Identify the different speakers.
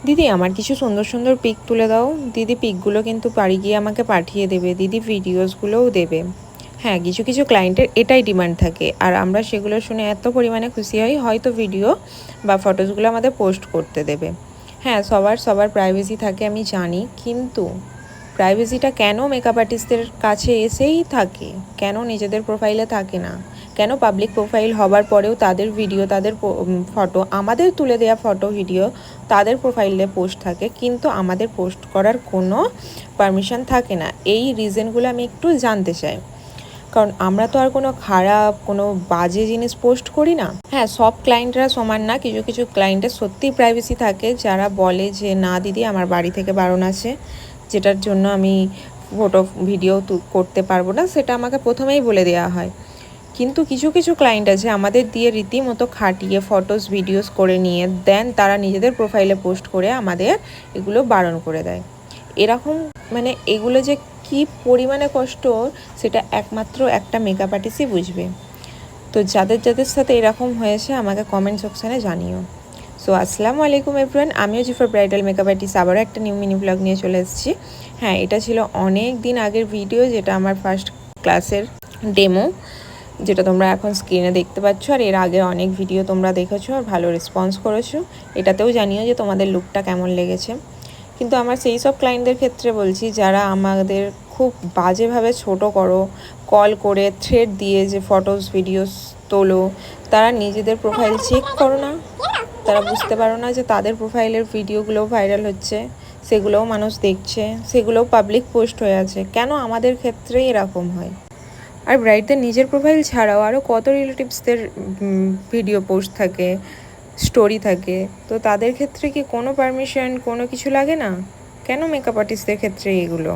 Speaker 1: দিদি আমার কিছু সুন্দর সুন্দর পিক তুলে দাও। দিদি পিকগুলো কিন্তু বাড়ি গিয়ে আমাকে পাঠিয়ে দেবে, দিদি ভিডিওসগুলোও দেবে। হ্যাঁ, কিছু কিছু ক্লায়েন্টের এটাই ডিমান্ড থাকে, আর আমরা সেগুলো শুনে এত পরিমাণে খুশি হই, হয়তো ভিডিও বা ফটোসগুলো আমাদের পোস্ট করতে দেবে। হ্যাঁ, সবার প্রাইভেসি থাকে আমি জানি, কিন্তু প্রাইভেসিটা কেন মেকআপ আর্টিস্টদের কাছে এসেই থাকে, কেন নিজেদের প্রোফাইলে থাকে না? কেন পাবলিক প্রোফাইল হবার পরেও তাদের ভিডিও, তাদের ফটো, আমাদের তুলে দেওয়া ফটো ভিডিও তাদের প্রোফাইলে পোস্ট থাকে, কিন্তু আমাদের পোস্ট করার কোনো পারমিশন থাকে না? এই রিজনগুলো আমি একটু জানতে চাই, কারণ আমরা তো আর কোনো খারাপ, কোনো বাজে জিনিস পোস্ট করি না। হ্যাঁ, সব ক্লায়েন্টরা সমান না, কিছু কিছু ক্লায়েন্টের সত্যিই প্রাইভেসি থাকে, যারা বলে যে না দিদি আমার বাড়ি থেকে বারণ আছে, যেটার জন্য আমি ফটো ভিডিও করতে পারবো না, সেটা আমাকে প্রথমেই বলে দেওয়া হয়। কিন্তু কিছু কিছু ক্লায়েন্ট আছে আমাদের দিয়ে রীতিমতো খাটিয়ে ফটোস ভিডিওস করে নিয়ে দেন, তারা নিজেদের প্রোফাইলে পোস্ট করে আমাদের এগুলো বারণ করে দেয়। এরকম মানে এগুলো যে কি পরিমাণে কষ্ট, সেটা একমাত্র একটা মেকআপ আর্টিস্টই বুঝবে। তো যাদের যাদের সাথে এরকম হয়েছে আমাকে কমেন্ট সেকশানে জানিও। সো আসসালামু আলাইকুম এভরিওয়ান, আমিও জিফার ব্রাইডাল মেকআপ আর্টিস্ট আবারও একটা নিউ মিনি ব্লগ নিয়ে চলে এসেছি। হ্যাঁ, এটা ছিল অনেক দিন আগের ভিডিও, যেটা আমার ফার্স্ট ক্লাসের ডেমো, যেটা তোমরা এখন স্ক্রিনে দেখতে পাচ্ছ। আর এর আগে অনেক ভিডিও তোমরা দেখেছো আর ভালো রেসপন্স করেছো, এটাতেও জানিও যে তোমাদের লুকটা কেমন লেগেছে। কিন্তু আমার সেই সব ক্লায়েন্টদের ক্ষেত্রে বলছি যারা আমাদের খুব বাজেভাবে ছোট করো, কল করে থ্রেড দিয়ে যে ফটোস ভিডিওস তোলো, তারা নিজেদের প্রোফাইল চেক করো না, তারা বুঝতে পারো না যে তাদের প্রোফাইলের ভিডিওগুলোও ভাইরাল হচ্ছে, সেগুলোও মানুষ দেখছে, সেগুলোও পাবলিক পোস্ট হয়ে আছে। কেন আমাদের ক্ষেত্রেই এরকম হয়? আর ব্রাইডদের নিজের প্রোফাইল ছাড়াও আরও কত রিলেটিভসদের ভিডিও পোস্ট থাকে, স্টোরি থাকে, তো তাদের ক্ষেত্রে কি কোনো পারমিশন কোনো কিছু লাগে না? কেন মেকআপ আর্টিস্টদের ক্ষেত্রে এগুলো?